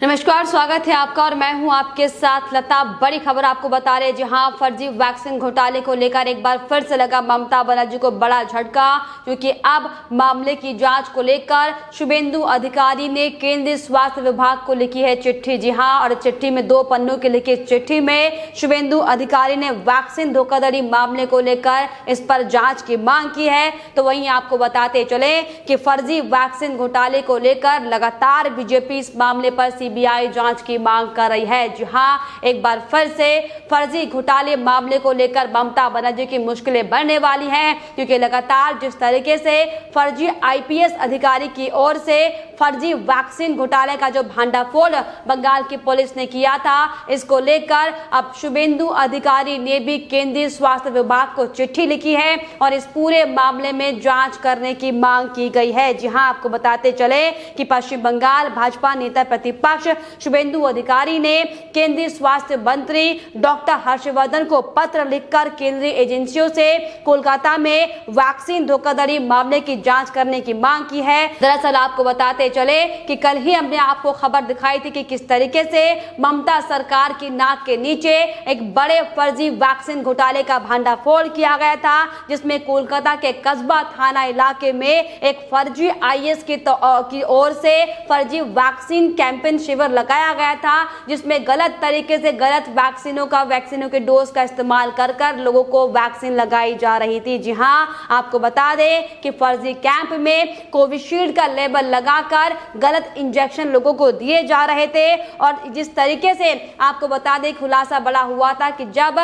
नमस्कार, स्वागत है आपका और मैं हूं आपके साथ लता। बड़ी खबर आपको बता रहे हैं, जहां फर्जी वैक्सीन घोटाले को लेकर एक बार फिर से लगा ममता बनर्जी को बड़ा झटका, क्योंकि अब मामले की जांच को लेकर शुभेंदु अधिकारी ने केंद्रीय स्वास्थ्य विभाग को लिखी है चिट्ठी। जी हां, और चिट्ठी में 2 पन्नों की लिखी चिट्ठी में शुभेंदु अधिकारी ने वैक्सीन धोखाधड़ी मामले को लेकर इस पर जांच की मांग की है। तो वहीं आपको बताते चले कि फर्जी वैक्सीन घोटाले को लेकर लगातार बीजेपी इस मामले पर सीबीआई जांच की मांग कर रही है। जी हां, एक बार फिर से फर्जी घोटाले मामले को लेकर ममता बनर्जी की मुश्किलें बढ़ने वाली हैं, क्योंकि लगातार जिस तरीके से फर्जी आईपीएस अधिकारी की ओर से फर्जी वैक्सीन घोटाले का जो भांडाफोड़ बंगाल की पुलिस ने किया था, इसको लेकर अब शुभेंदु अधिकारी ने भी केंद्रीय स्वास्थ्य विभाग को चिट्ठी लिखी है और इस पूरे मामले में जांच करने की मांग की गई है। जी हां, आपको बताते चले कि पश्चिम बंगाल भाजपा नेता प्रतिपक्ष शुभेंदु अधिकारी ने केंद्रीय स्वास्थ्य मंत्री डॉक्टर हर्षवर्धन को पत्र लिखकर केंद्रीय एजेंसियों से कोलकाता में वैक्सीन धोखाधड़ी मामले की जांच करने की मांग की है। दरअसल आपको बताते चले कि कल ही हमने आपको खबर दिखाई थी कि किस तरीके से ममता सरकार की नाक के नीचे एक बड़े फर्जी वैक्सीन घोटाले का भांडाफोड़ किया गया था, जिसमें कोलकाता के कस्बा थाना इलाके में एक फर्जी आईएएस की ओर से फर्जी वैक्सीन कैंपेन शिविर लगाया गया था, जिसमें गलत तरीके से गलत वैक्सीनों के डोज का इस्तेमाल कर लोगों को वैक्सीन लगाई जा रही थी। जी हां, आपको बता दें कि फर्जी कैंप में कोविशील्ड का लेबल लगाकर गलत इंजेक्शन लोगों को दिए जा रहे थे। और जिस तरीके से आपको बता दें, खुलासा बड़ा हुआ था कि जब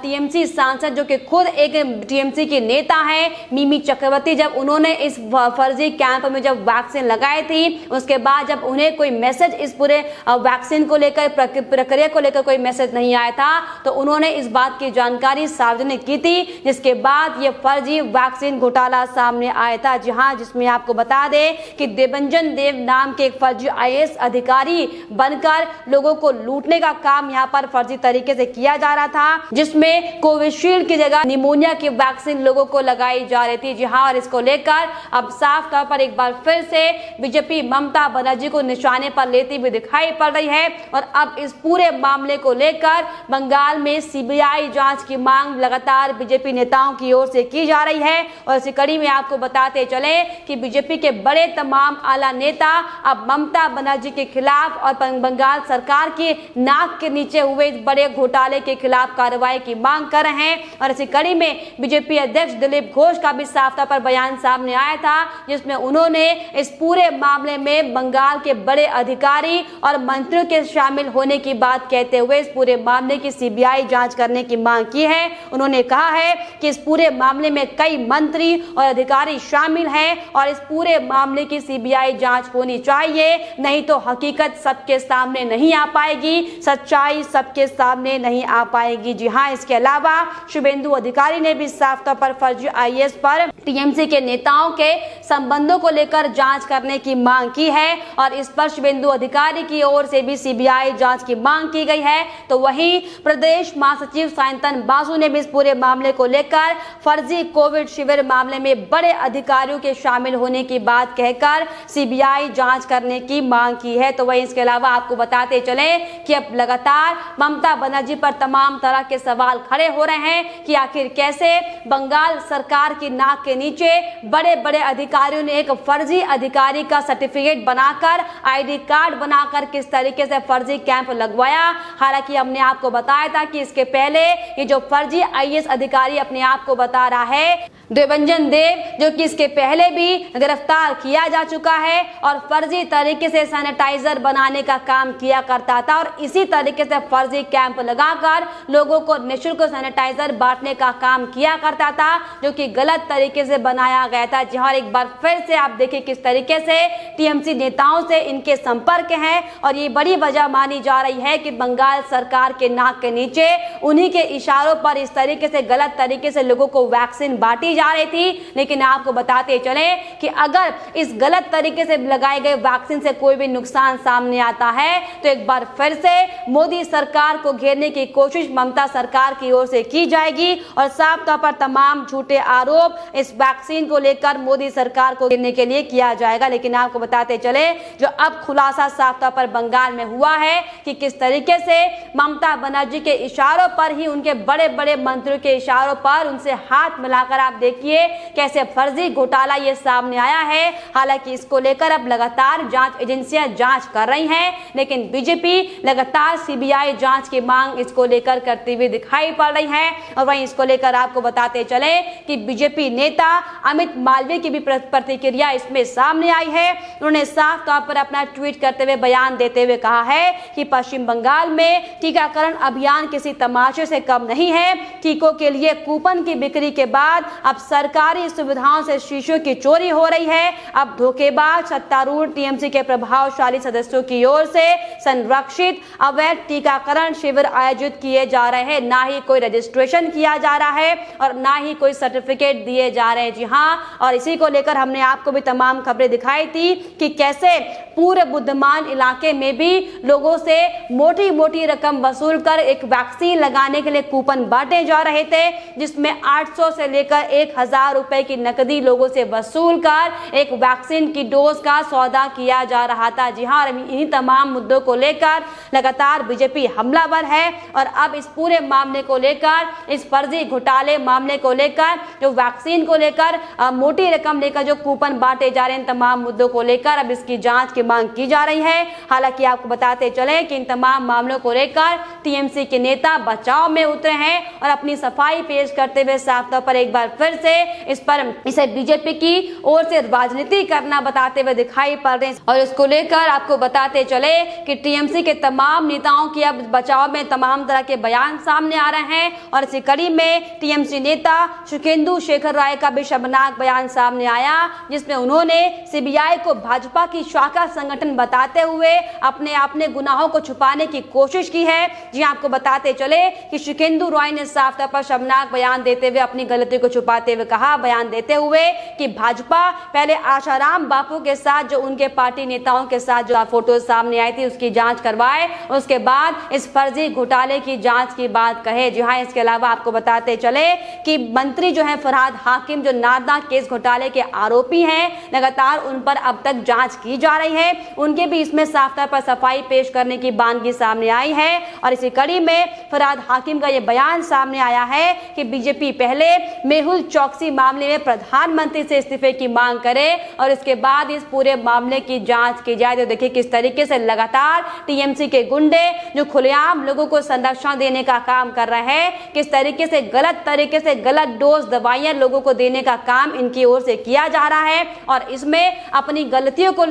टीएमसी सांसद, जो कि खुद एक टीएमसी की नेता है, मिमी चक्रवर्ती, जब उन्होंने इस फर्जी कैंप में जब वैक्सीन लगाई थी, उसके बाद जब उन्हें कोई मैसेज इस पूरे वैक्सीन को लेकर, प्रक्रिया को लेकर कोई मैसेज नहीं आया था, तो उन्होंने इस बात की जानकारी सार्वजनिक की थी, जिसके बाद ये फर्जी वैक्सीन घोटाला सामने आया था। जहां जिसमें आपको बता दें कि देवंजन देव नाम के एक फर्जी आईएएस अधिकारी बनकर लोगों को लूटने का काम यहां पर फर्जी तरीके से किया जा रहा था, जिसमें कोविशील्ड की जगह निमोनिया की वैक्सीन लोगों को लगाई जा रही थी। जी हां, और इसको लेकर अब साफ तौर पर एक बार फिर से बीजेपी ममता बनर्जी को निशाने पर लेती हुई दिखाई पड़ रही है। और अब इस पूरे मामले को लेकर बंगाल में सीबीआई जांच की मांग लगातार बीजेपी नेताओं की ओर से की जा रही है। और इसी कड़ी में आपको बताते चले कि बीजेपी के बड़े तमाम आला नेता अब ममता बनर्जी के खिलाफ और बंगाल सरकार की नाक के नीचे हुए इस बड़े घोटाले के खिलाफ कार्रवाई की मांग कर रहे हैं। और इसी कड़ी में बीजेपी अध्यक्ष दिलीप घोष का भी साफ तौर पर बयान सामने आया था, जिसमें उन्होंने इस पूरे मामले में बंगाल के बड़े अधिकारी और मंत्रियों के शामिल होने की बात कहते हुए इस पूरे मामले की सीबीआई जांच करने की मांग की है। उन्होंने कहा है कि इस पूरे मामले में कई मंत्री और अधिकारी शामिल हैं और इस पूरे मामले की सीबीआई जांच होनी चाहिए, नहीं तो हकीकत सबके सामने नहीं आ पाएगी, सच्चाई सबके सामने नहीं आ पाएगी। जी हां, इसके अलावा शुभेंदु अधिकारी ने भी साफ तौर पर फर्जी आईएएस पर टीएमसी के नेताओं के संबंधों को लेकर जांच करने की मांग की है और इस पर शुभेंदु अधिकारी की ओर से भी सीबीआई जांच की मांग की गई है। तो वहीं प्रदेश महासचिव सायंतन बासु ने भी इस पूरे मामले को लेकर फर्जी कोविड शिविर मामले में बड़े अधिकारियों के शामिल होने की बात कहकर सीबीआई जांच करने की मांग की है। तो वहीं इसके अलावा आपको बताते चले कि अब लगातार ममता बनर्जी पर तमाम तरह के सवाल खड़े हो रहे हैं कि आखिर कैसे बंगाल सरकार की नाक के नीचे बड़े बड़े अधिकारियों ने एक फर्जी अधिकारी का सर्टिफिकेट बनाकर, आईडी कार्ड बनाकर किस तरीके से फर्जी कैंप लगवाया। हालांकि हमने आपको बताया था कि इसके पहले ये जो फर्जी आईएएस अधिकारी अपने आप को बता रहा है देवंजन देव, जो कि इसके पहले भी गिरफ्तार किया जा चुका है और फर्जी तरीके से सैनिटाइजर बनाने का काम किया करता था और इसी तरीके से फर्जी कैंप लगाकर लोगों को निःशुल्क सैनिटाइजर बांटने का काम किया करता था, जो कि गलत तरीके से बनाया गया था। जहां एक बार फिर से आप देखिए किस तरीके से टीएमसी नेताओं से इनके संपर्क हैं और ये बड़ी वजह मानी जा रही है कि बंगाल सरकार के नाक के नीचे उन्हीं के इशारों पर इस तरीके से गलत तरीके से लोगों को वैक्सीन बांटी जा रही थी। लेकिन आपको बताते चले कि अगर इस गलत तरीके से लगाए गए वैक्सीन से कोई भी नुकसान सामने आता है तो एक बार फिर से मोदी सरकार को घेरने की कोशिश ममता सरकार की ओर से की जाएगी और साफ तौर पर तमाम झूठे आरोप इस वैक्सीन को लेकर मोदी सरकार को घेरने के लिए किया जाएगा। लेकिन आपको बताते चले जो अब खुलासा साफ तौर पर बंगाल में हुआ है कि किस तरीके से ममता बनर्जी के इशारों पर ही, उनके बड़े बड़े मंत्रियों के इशारों पर उनसे हाथ मिलाकर आप देखिए कैसे फर्जी घोटाला ये सामने आया है। हालांकि इसको लेकर अब लगातार जांच एजेंसियां जांच कर रही हैं, लेकिन बीजेपी लगातार सीबीआई जांच की मांग इसको लेकर करती हुई दिखाई पड़ रही है। और वहीं इसको लेकर आपको बताते चले कि बीजेपी नेता अमित मालवीय की भी प्रतिक्रिया इसमें सामने आई है। उन्होंने साफ तौर पर अपना ट्वीट करते हुए बयान देते हुए कहा है कि पश्चिम बंगाल में टीकाकरण अभियान किसी तमाशे से कम नहीं है। टीकों के लिए कूपन की बिक्री के बाद अब सरकारी सुविधाओं से शीशों की चोरी हो रही है। अब धोखेबाज सत्तारूढ़ टीएमसी के प्रभावशाली सदस्यों की ओर से संरक्षित अवैध टीकाकरण शिविर आयोजित किए जा रहे हैं। ना ही कोई रजिस्ट्रेशन किया जा रहा है और ना ही कोई सर्टिफिकेट दिए जा रहे हैं। जी हाँ, और इसी को लेकर हमने आपको भी तमाम खबरें दिखाई थी कि कैसे पूरे बुद्धमान इलाके में भी लोगों से मोटी मोटी रकम वसूल कर एक वैक्सीन लगाने के लिए कूपन बांटे जा रहे थे, जिसमें 800 से लेकर 1000 रुपए की नकदी लोगों से वसूल कर एक वैक्सीन की डोज का सौदा किया जा रहा था। जी हाँ, इन्हीं तमाम मुद्दों को लेकर लगातार बीजेपी हमलावर है और अब इस पूरे मामले को लेकर, इस फर्जी घोटाले मामले को लेकर, जो वैक्सीन को लेकर मोटी रकम लेकर जो कूपन बांटे जा रहे हैं, तमाम मुद्दों को लेकर अब इसकी जांच की मांग की जा रही है। हालांकि आपको बताते चले कि इन तमाम मामलों को लेकर टीएमसी के नेता बचाव में उतरे हैं और अपनी सफाई पेश करते हुए साफ तौर पर एक बार फिर से इसे बीजेपी की ओर से राजनीति करना बताते हुए दिखाई पड़ रहे हैं। और इसको लेकर आपको बताते चले कि टीएमसी के तमाम नेताओं की अब बचाव में तमाम तरह के बयान सामने आ रहे हैं और इसी कड़ी में टीएमसी नेता सुखेंदु शेखर राय का भी शर्मनाक बयान सामने आया, जिसमें उन्होंने सीबीआई को भाजपा की शाखा संगठन बताते हुए अपने गुनाहों को छुपाने की कोशिश की है। जी आपको बताते चले कि सुखेंदु राय ने साफ तौर पर शर्मनाक बयान देते हुए अपनी गलती को छुपाते हुए कहा, बयान देते हुए कि भाजपा पहले आशाराम बापू के साथ जो उनके पार्टी नेताओं के साथ जो फोटो सामने आई थी उसकी जांच करवाए, उसके बाद इस फर्जी घोटाले की जांच की बात कहे। जी हाँ, इसके अलावा आपको बताते चले कि मंत्री जो है फरहाद हाकिम, जो नारदा केस घोटाले के आरोपी हैं, लगातार उन पर अब तक जांच की जा रही है। उनके भी इसमें साफ तौर पर सफाई पेश करने की बानगी सामने आई है और इसी कड़ी में फरहाद हाकिम का यह बयान सामने आया है कि बीजेपी पहले मेहुल चौकसी मामले में प्रधानमंत्री से इस्तीफे की मांग करे और इसके बाद इस पूरे मामले की जांच की जाए। तो देखिए किस तरीके से लगातार टीएमसी के गुंडे जो खुलेआम लोगों को संरक्षण देने का काम कर रहे हैं, किस तरीके से गलत डोज दवाइयां लोगों को देने का काम इनकी ओर से किया जा रहा है और इसमें अपनी गलतियों को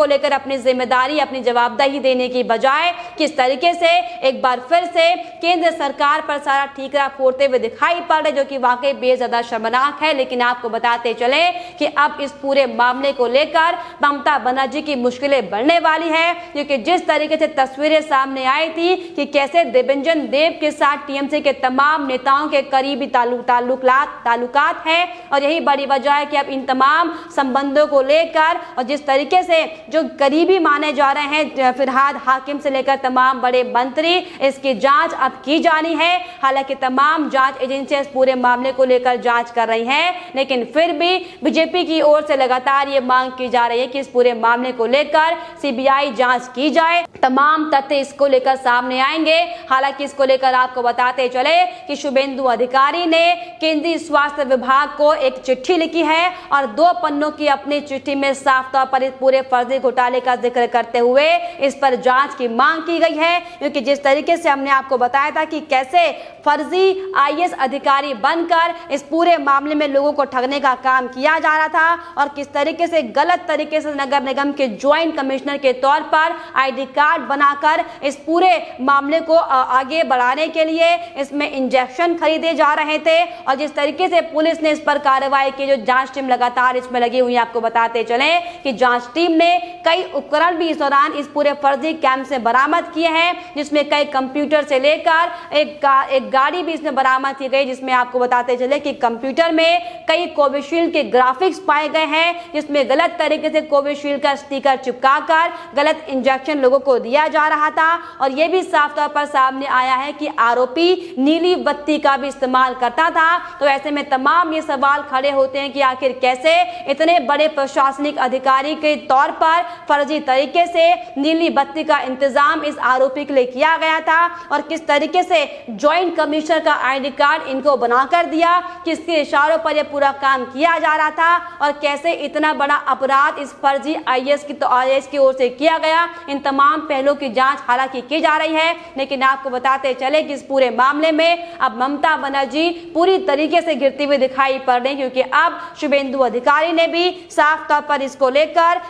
लेकर अपनी जिम्मेदारी, अपनी जवाबदेही देने की बजाय किस तरीके से एक बार फिर से केंद्र सरकार पर सारा ठीकरा फोड़ते हुए दिखाई पड़ रहे, जो कि वाकई बेहद शर्मनाक है। लेकिन आपको बताते चले कि अब इस पूरे मामले को लेकर ममता बनर्जी की मुश्किलें बढ़ने वाली है, क्योंकि जिस तरीके से तस्वीरें सामने आई थी कि कैसे देवेंजन देव के साथ टीएमसी के तमाम नेताओं के करीबी ताल्लुकात हैं और यही बड़ी वजह है कि अब इन तमाम संबंधों को लेकर और जिस तरीके से जो करीबी माने जा रहे हैं फरहाद हाकिम से लेकर तमाम बड़े मंत्री, इसकी जांच अब की जानी है। हालांकि तमाम जांच एजेंसियां इस पूरे मामले को लेकर जांच कर रही हैं, लेकिन फिर भी बीजेपी की ओर से लगातार ये मांग की जा रही है कि इस पूरे मामले को लेकर सीबीआई जांच की जाए, तमाम तथ्य इसको लेकर सामने आएंगे। हालांकि इसको लेकर आपको बताते चले कि शुभेंदु अधिकारी ने केंद्रीय स्वास्थ्य विभाग को एक चिट्ठी लिखी है और 2 पन्नों की अपनी चिट्ठी में साफ तौर पर इस पूरे फर्जी घोटाले का जिक्र करते हुए इस पर जांच की मांग की गई है, क्योंकि जिस तरीके से हमने आपको बताया था कि कैसे फर्जी आईएएस अधिकारी बनकर इस पूरे मामले में लोगों को ठगने का काम किया जा रहा था और किस तरीके से गलत तरीके से नगर निगम के ज्वाइंट कमिश्नर के तौर पर आईडी कार्ड बनाकर इस पूरे मामले को आगे बढ़ाने के लिए इसमें इंजेक्शन खरीदे जा रहे थे और जिस तरीके से पुलिस ने इस पर कार्रवाई की, जो जांच टीम लगातार इसमें लगी हुई है। आपको बताते चले कि जांच टीम ने कई उपकरण भी इस दौरान इस पूरे फर्जी कैंप से बरामद किए हैं, जिसमें कई कंप्यूटर से लेकर एक गाड़ी भी इसमें बरामद की गई, जिसमें आपको बताते चले कि कंप्यूटर में कई कोविशील्ड के ग्राफिक्स पाए गए हैं, जिसमें गलत तरीके से कोविशील्ड का स्टिकर चिपकाकर गलत इंजेक्शन लोगों को दिया जा रहा था। और यह भी साफ तौर पर सामने आया है कि आरोपी नीली बत्ती का भी इस्तेमाल करता था। तो ऐसे में तमाम ये सवाल खड़े होते हैं कि आखिर कैसे इतने बड़े प्रशासनिक अधिकारी के तौर पर फर्जी तरीके से नीली बत्ती का इंतजाम इस आरोपी के लिए किया गया था, और किस तरीके से जॉइंट कमिश्नर का आईडी कार्ड इनको बनाकर दिया, किसके इशारों पर यह पूरा काम किया जा रहा था, और कैसे इतना बड़ा अपराध इस फर्जी आईएएस की ओर से किया गया। इन तमाम पहलुओं की जांच हालांकि की जा रही है, लेकिन आपको बताते चले कि इस पूरे मामले में अब ममता बनर्जी पूरी तरीके से गिरती हुई दिखाई पड़ रही, क्योंकि अब शुभेंदु अधिकारी ने भी साफ तौर पर इसको लेकर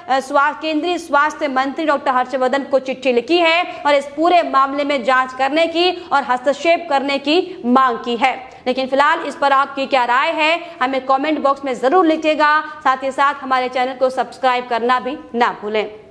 केंद्रीय स्वास्थ्य मंत्री डॉक्टर हर्षवर्धन को चिट्ठी लिखी है और इस पूरे मामले में जांच करने की और हस्तक्षेप करने की मांग की है। लेकिन फिलहाल इस पर आपकी क्या राय है, हमें कमेंट बॉक्स में जरूर लिखिएगा। साथ ही साथ हमारे चैनल को सब्सक्राइब करना भी ना भूलें।